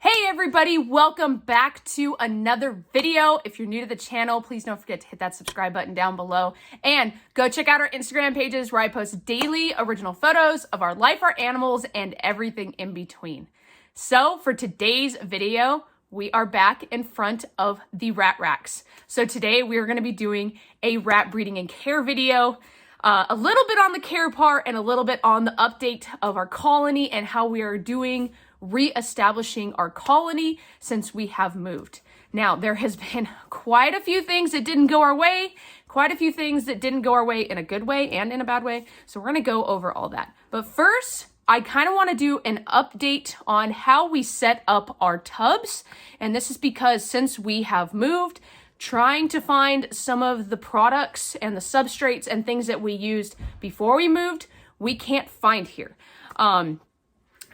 Hey everybody, welcome back to another video. If you're new to the channel, please don't forget to hit that subscribe button down below and go check out our Instagram pages where I post daily original photos of our life, our animals, and everything in between. So for today's video, we are back in front of the rat racks. So today we are going to be doing a rat breeding and care video, a little bit on the care part and a little bit on the update of our colony and how we are doing re-establishing our colony since we have moved. Now, there has been quite a few things that didn't go our way, quite a few things that didn't go our way in a good way and in a bad way. So we're going to go over all that. But first, I kind of want to do an update on how we set up our tubs. And this is because since we have moved, trying to find some of the products and the substrates and things that we used before we moved, we can't find here.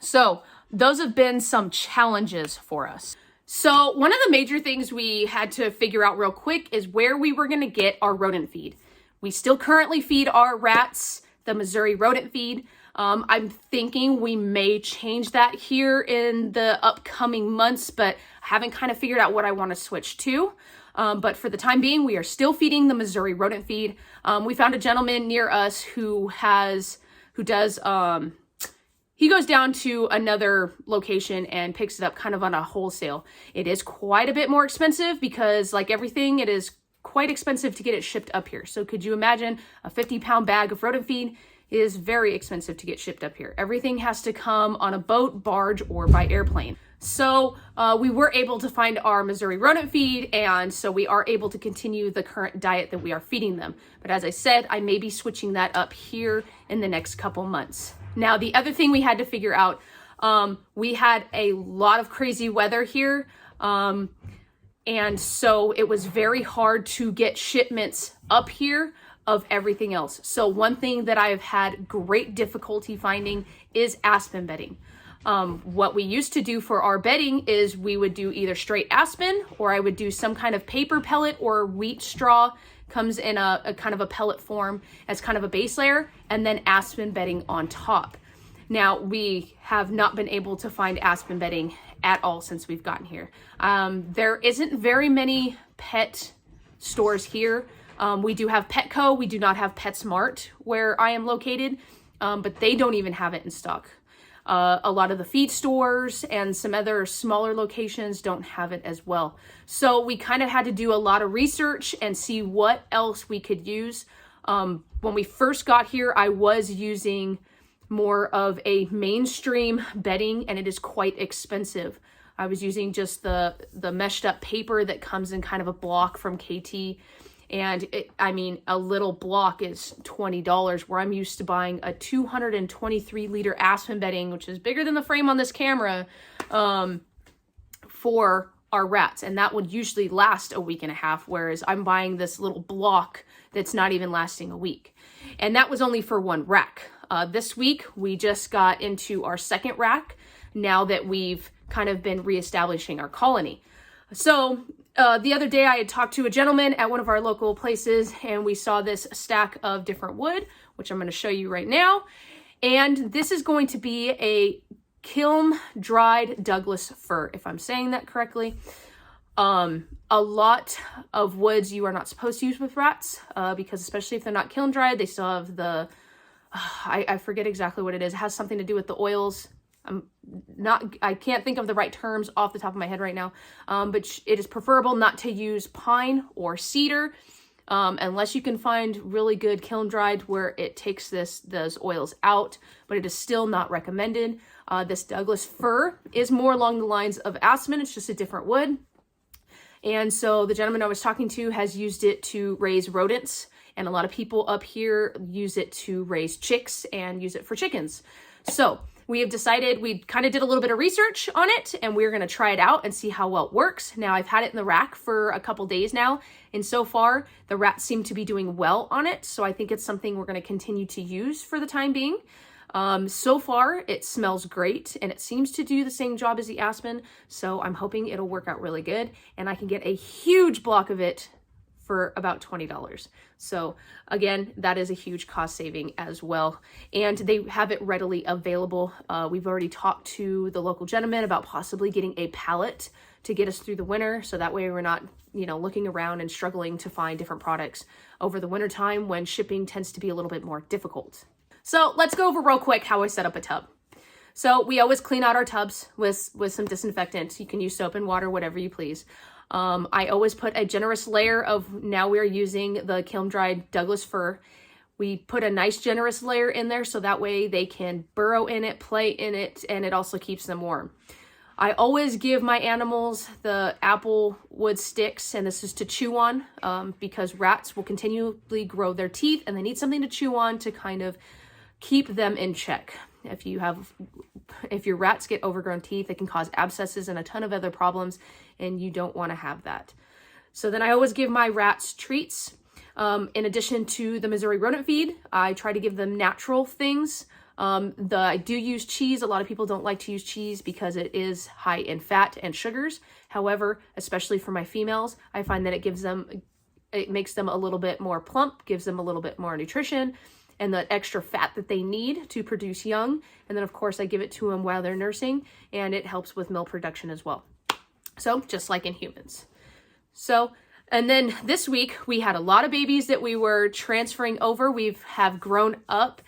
So those have been some challenges for us. So one of the major things we had to figure out real quick is where we were going to get our rodent feed. We still currently feed our rats the Missouri rodent feed. I'm thinking we may change that here in the upcoming months, but I haven't kind of figured out what I want to switch to. But for the time being, we are still feeding the Missouri rodent feed. We found a gentleman near us who does he goes down to another location and picks it up kind of on a wholesale. It is quite a bit more expensive because, like everything, it is quite expensive to get it shipped up here. So could you imagine a 50-pound bag of rodent feed is very expensive to get shipped up here. Everything has to come on a boat, barge, or by airplane. So we were able to find our Missouri rodent feed, and so we are able to continue the current diet that we are feeding them. But as I said, I may be switching that up here in the next couple months. Now, the other thing we had to figure out, we had a lot of crazy weather here, and so it was very hard to get shipments up here of everything else. So one thing that I've had great difficulty finding is aspen bedding. What we used to do for our bedding is we would do either straight aspen, or I would do some kind of paper pellet or wheat straw, comes in a kind of a pellet form as kind of a base layer, and then aspen bedding on top. Now, we have not been able to find aspen bedding at all since we've gotten here. There isn't very many pet stores here. We do have Petco. We do not have PetSmart where I am located, but they don't even have it in stock. A lot of the feed stores and some other smaller locations don't have it as well. So we kind of had to do a lot of research and see what else we could use. When we first got here, I was using more of a mainstream bedding, and it is quite expensive. I was using just the meshed up paper that comes in kind of a block from KT. And a little block is $20, where I'm used to buying a 223-liter aspen bedding, which is bigger than the frame on this camera, for our rats. And that would usually last a week and a half, whereas I'm buying this little block that's not even lasting a week. And that was only for one rack. This week, we just got into our second rack now that we've kind of been reestablishing our colony. So the other day I had talked to a gentleman at one of our local places, and we saw this stack of different wood, which I'm going to show you right now. And this is going to be a kiln dried Douglas fir, if I'm saying that correctly. A lot of woods you are not supposed to use with rats, because especially if they're not kiln dried, they still have the, I forget exactly what it is. It has something to do with the oils. I can't think of the right terms off the top of my head right now, but it is preferable not to use pine or cedar unless you can find really good kiln dried where it takes those oils out, but it is still not recommended. This Douglas fir is more along the lines of aspen. It's just a different wood. And so the gentleman I was talking to has used it to raise rodents, and a lot of people up here use it to raise chicks and use it for chickens. So we have decided, we kind of did a little bit of research on it, and we're going to try it out and see how well it works. Now, I've had it in the rack for a couple days now, and so far the rats seem to be doing well on it. So I think it's something we're going to continue to use for the time being. So far it smells great, and it seems to do the same job as the aspen. So I'm hoping it'll work out really good, and I can get a huge block of it for about $20. So again, that is a huge cost saving as well. And they have it readily available. We've already talked to the local gentleman about possibly getting a pallet to get us through the winter. So that way we're not, you know, looking around and struggling to find different products over the winter time when shipping tends to be a little bit more difficult. So let's go over real quick how I set up a tub. So we always clean out our tubs with some disinfectant. You can use soap and water, whatever you please. I always put a generous layer of, now we're using the kiln dried Douglas fir. We put a nice generous layer in there so that way they can burrow in it, play in it, and it also keeps them warm. I always give my animals the apple wood sticks, and this is to chew on because rats will continually grow their teeth and they need something to chew on to kind of keep them in check. If your rats get overgrown teeth, it can cause abscesses and a ton of other problems, and you don't want to have that. So then I always give my rats treats. In addition to the Missouri rodent feed, I try to give them natural things. I do use cheese. A lot of people don't like to use cheese because it is high in fat and sugars. However, especially for my females, I find that it makes them a little bit more plump, gives them a little bit more nutrition and the extra fat that they need to produce young. And then of course I give it to them while they're nursing, and it helps with milk production as well. So just like in humans. So, and then this week we had a lot of babies that we were transferring over. We have grown up,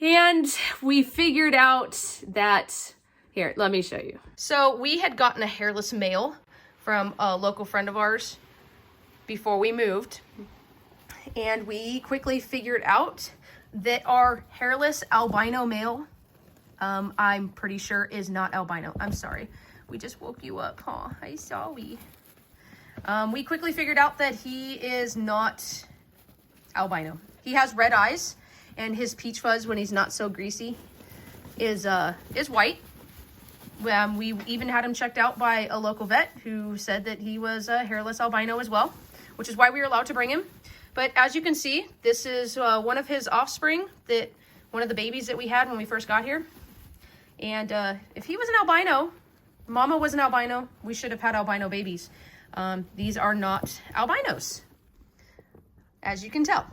and we figured out that, here, let me show you. So we had gotten a hairless male from a local friend of ours before we moved. And we quickly figured out that our hairless albino male, I'm pretty sure is not albino. I'm sorry. We just woke you up, huh? Hi, sorry. We quickly figured out that he is not albino. He has red eyes, and his peach fuzz, when he's not so greasy, is white. We even had him checked out by a local vet who said that he was a hairless albino as well, which is why we were allowed to bring him. But as you can see, this is one of his offspring, one of the babies that we had when we first got here. And if he was an albino, mama was an albino, we should have had albino babies. These are not albinos, as you can tell.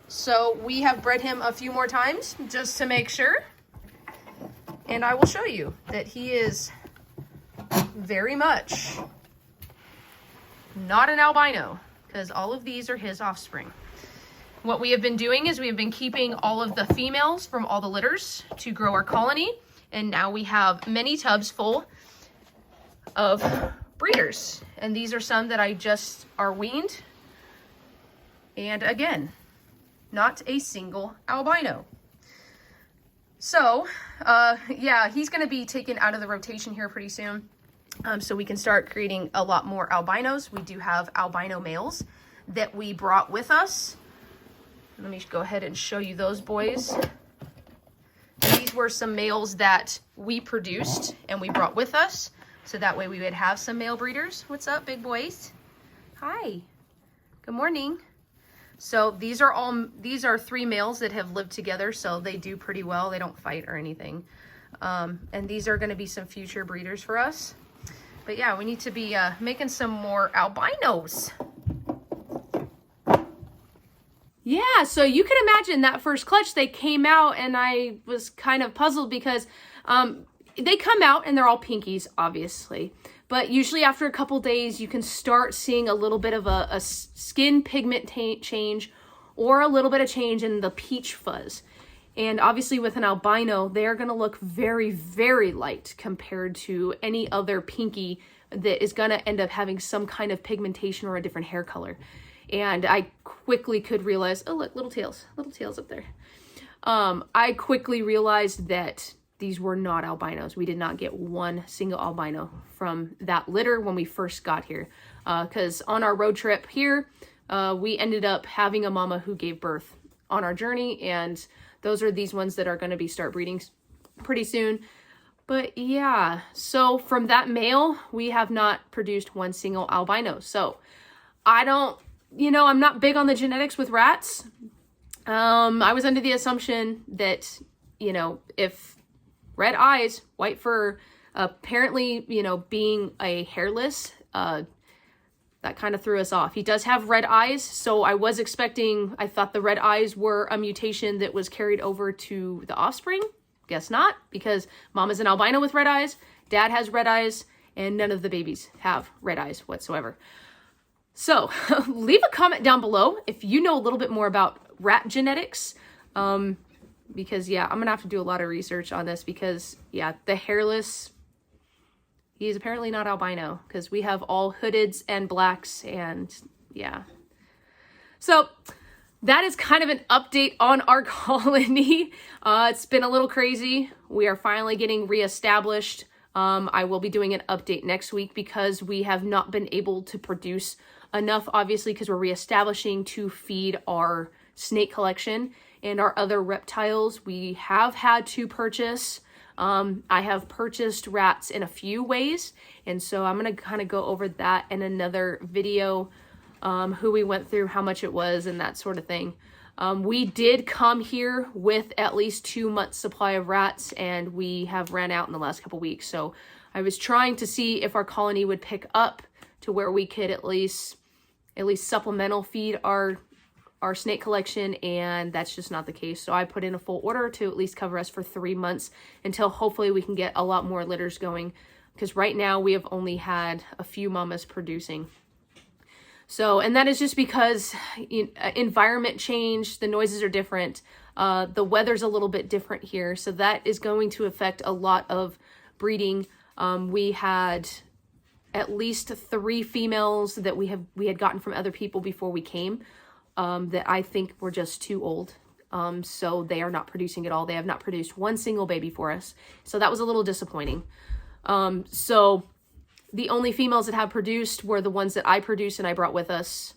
So we have bred him a few more times just to make sure. And I will show you that he is very much not an albino, because all of these are his offspring. What we have been doing is we have been keeping all of the females from all the litters to grow our colony. And now we have many tubs full of breeders. And these are some that I just are weaned. And again, not a single albino. So, yeah, he's going to be taken out of the rotation here pretty soon. So we can start creating a lot more albinos. We do have albino males that we brought with us. Let me go ahead and show you those boys. These were some males that we produced and we brought with us. So that way we would have some male breeders. What's up, big boys? Hi. Good morning. So these are 3 males that have lived together, so they do pretty well. They don't fight or anything. And these are going to be some future breeders for us. But yeah, we need to be making some more albinos. Yeah, so you can imagine that first clutch, they came out and I was kind of puzzled because they come out and they're all pinkies, obviously. But usually after a couple days, you can start seeing a little bit of a skin pigment change or a little bit of change in the peach fuzz. And obviously with an albino, they're going to look very, very light compared to any other pinky that is going to end up having some kind of pigmentation or a different hair color. And I quickly could realize, oh look, little tails up there. I quickly realized that these were not albinos. We did not get one single albino from that litter when we first got here. Because on our road trip here, we ended up having a mama who gave birth on our journey, and those are these ones that are going to start breeding pretty soon. But yeah, so from that male, we have not produced one single albino. So I don't, I'm not big on the genetics with rats. I was under the assumption that, if red eyes, white fur, apparently, being a hairless, that kind of threw us off. He does have red eyes, so I thought the red eyes were a mutation that was carried over to the offspring. Guess not, because mom is an albino with red eyes, dad has red eyes, and none of the babies have red eyes whatsoever. So leave a comment down below if you know a little bit more about rat genetics, because yeah, I'm gonna have to do a lot of research on this, because yeah, the hairless, he is apparently not albino, because we have all hoodeds and blacks, and yeah. So that is kind of an update on our colony. It's been a little crazy. We are finally getting reestablished. I will be doing an update next week because we have not been able to produce enough, obviously, because we're reestablishing to feed our snake collection and our other reptiles. We have had to purchase. I have purchased rats in a few ways, and so I'm going to kind of go over that in another video, who we went through, how much it was, and that sort of thing. We did come here with at least 2 months supply of rats, and we have ran out in the last couple weeks. So I was trying to see if our colony would pick up to where we could at least supplemental feed our snake collection, and that's just not the case. So I put in a full order to at least cover us for 3 months until hopefully we can get a lot more litters going, because right now we have only had a few mamas producing. So, and that is just because environment change, the noises are different, the weather's a little bit different here, so that is going to affect a lot of breeding. We had at least 3 females that we had gotten from other people before we came, that I think were just too old. So they are not producing at all. They have not produced one single baby for us. So that was a little disappointing. So the only females that have produced were the ones that I produced and I brought with us.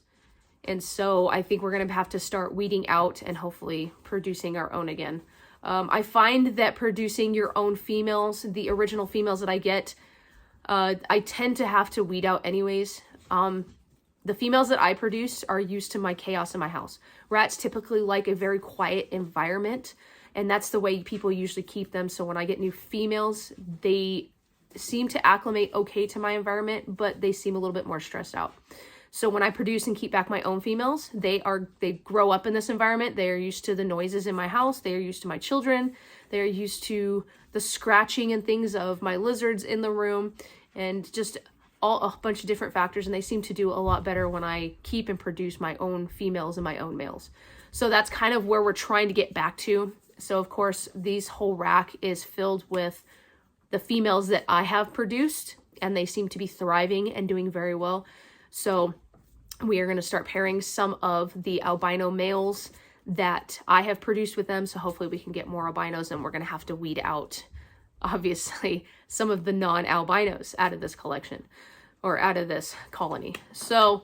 And so I think we're going to have to start weeding out and hopefully producing our own again. I find that producing your own females, the original females that I get, I tend to have to weed out anyways. The females that I produce are used to my chaos in my house. Rats typically like a very quiet environment, and that's the way people usually keep them. So when I get new females, they seem to acclimate okay to my environment, but they seem a little bit more stressed out. So when I produce and keep back my own females, they grow up in this environment. They are used to the noises in my house. They are used to my children. They are used to the scratching and things of my lizards in the room, and just a bunch of different factors. And they seem to do a lot better when I keep and produce my own females and my own males. So that's kind of where we're trying to get back to. So of course, this whole rack is filled with the females that I have produced, and they seem to be thriving and doing very well. So we are going to start pairing some of the albino males that I have produced with them. So hopefully we can get more albinos, and we're going to have to weed out, obviously, some of the non-albinos out of this collection or out of this colony. So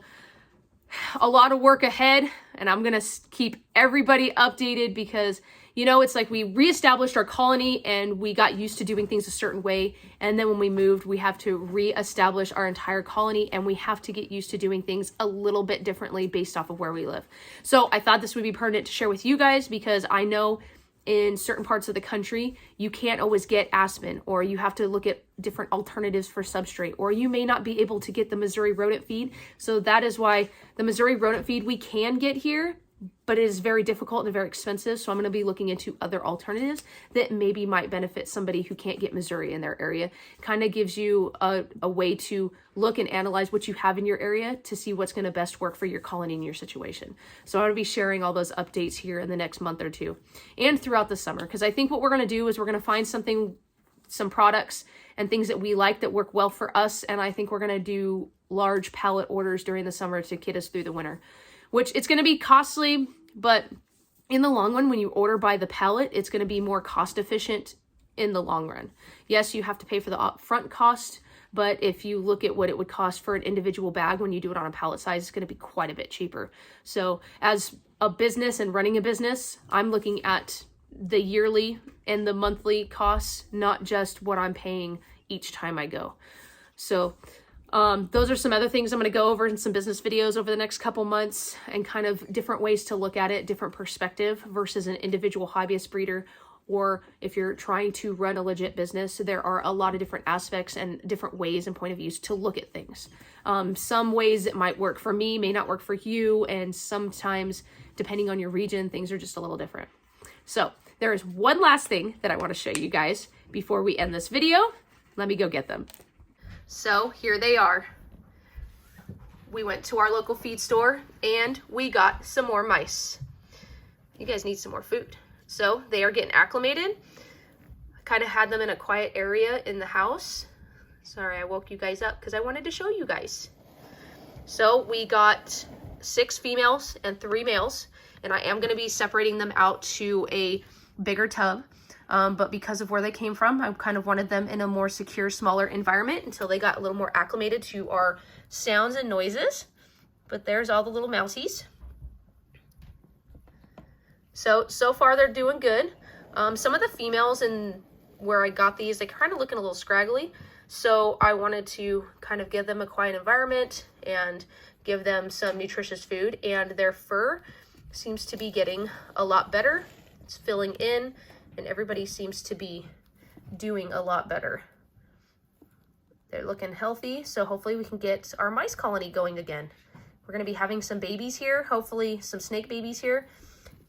a lot of work ahead, and I'm going to keep everybody updated because, you know, it's like we reestablished our colony and we got used to doing things a certain way. And then when we moved, we have to reestablish our entire colony, and we have to get used to doing things a little bit differently based off of where we live. So I thought this would be pertinent to share with you guys, because I know in certain parts of the country, you can't always get aspen, or you have to look at different alternatives for substrate, or you may not be able to get the Missouri rodent feed. So that is why the Missouri rodent feed we can get here, but it is very difficult and very expensive. So I'm going to be looking into other alternatives that maybe might benefit somebody who can't get Missouri in their area. Kind of gives you a way to look and analyze what you have in your area to see what's going to best work for your colony and your situation. So I'm going to be sharing all those updates here in the next month or two and throughout the summer, because I think what we're going to do is we're going to find some products and things that we like that work well for us. And I think we're going to do large pallet orders during the summer to get us through the winter, which it's going to be costly, but in the long run, when you order by the pallet, it's going to be more cost efficient in the long run. Yes, you have to pay for the upfront cost, but if you look at what it would cost for an individual bag when you do it on a pallet size, it's going to be quite a bit cheaper. So as a business and running a business, I'm looking at the yearly and the monthly costs, not just what I'm paying each time I go. So those are some other things I'm going to go over in some business videos over the next couple months, and kind of different ways to look at it, different perspective versus an individual hobbyist breeder or if you're trying to run a legit business, there are a lot of different aspects and different ways and point of views to look at things. Some ways it might work for me may not work for you, and sometimes depending on your region, things are just a little different. So there is one last thing that I want to show you guys before we end this video. Let me go get them. So here they are. We went to our local feed store and we got some more mice. You guys need some more food. So they are getting acclimated. I kind of had them in a quiet area in the house. Sorry, I woke you guys up because I wanted to show you guys. So we got 6 females and 3 males, and I am going to be separating them out to a bigger tub. But because of where they came from, I kind of wanted them in a more secure, smaller environment until they got a little more acclimated to our sounds and noises. But there's all the little mousies. So far they're doing good. Some of the females in where I got these, they kind of looking a little scraggly. So I wanted to kind of give them a quiet environment and give them some nutritious food. And their fur seems to be getting a lot better. It's filling in, and everybody seems to be doing a lot better. They're looking healthy, so hopefully we can get our mice colony going again. We're going to be having some babies here, hopefully some snake babies here.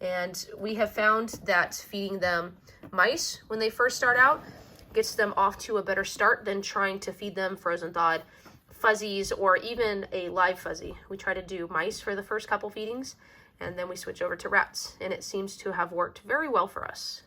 And we have found that feeding them mice when they first start out gets them off to a better start than trying to feed them frozen thawed fuzzies or even a live fuzzy. We try to do mice for the first couple feedings, and then we switch over to rats, and it seems to have worked very well for us.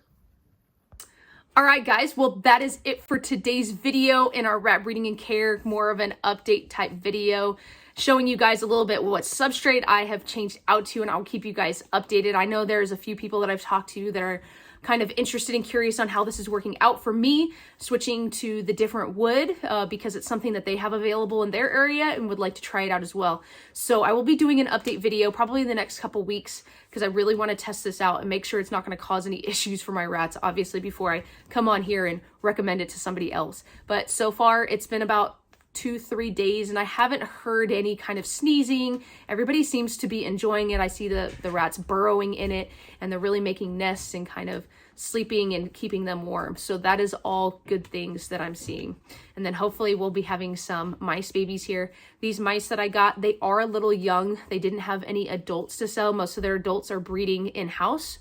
All right, guys, well, that is it for today's video in our rat breeding and care, more of an update type video, showing you guys a little bit what substrate I have changed out to, and I'll keep you guys updated. I know there's a few people that I've talked to that are kind of interested and curious on how this is working out for me, switching to the different wood because it's something that they have available in their area and would like to try it out as well. So I will be doing an update video probably in the next couple weeks because I really want to test this out and make sure it's not going to cause any issues for my rats, obviously, before I come on here and recommend it to somebody else. But so far it's been about 2-3 days and I haven't heard any kind of sneezing. Everybody seems to be enjoying it. I see the rats burrowing in it, and they're really making nests and kind of sleeping and keeping them warm. So that is all good things that I'm seeing. And then hopefully we'll be having some mice babies here. These mice that I got, they are a little young. They didn't have any adults to sell. Most of their adults are breeding in-house.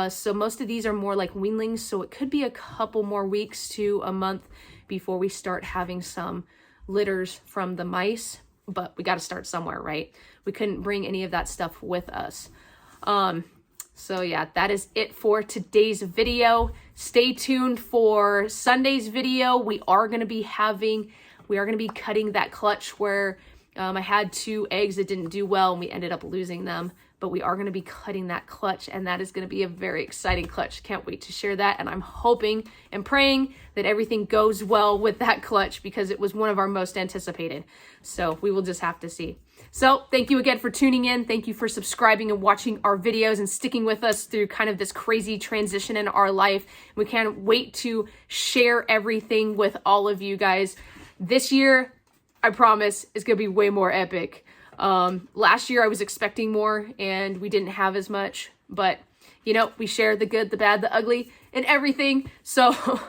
So most of these are more like weanlings. So it could be a couple more weeks to a month before we start having some litters from the mice, but we got to start somewhere, right? We couldn't bring any of that stuff with us. So yeah, that is it for today's video. Stay tuned for Sunday's video. We are going to be cutting that clutch where I had 2 eggs that didn't do well and we ended up losing them, but we are going to be cutting that clutch, and that is going to be a very exciting clutch. Can't wait to share that, and I'm hoping and praying that everything goes well with that clutch because it was one of our most anticipated. So we will just have to see. So thank you again for tuning in. Thank you for subscribing and watching our videos and sticking with us through kind of this crazy transition in our life. We can't wait to share everything with all of you guys. This year, I promise, is going to be way more epic. Last year I was expecting more and we didn't have as much, but you know, we share the good, the bad, the ugly, and everything. So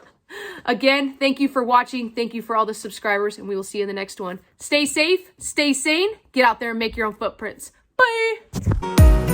again, thank you for watching. Thank you for all the subscribers, and we will see you in the next one. Stay safe, stay sane, get out there and make your own footprints. Bye.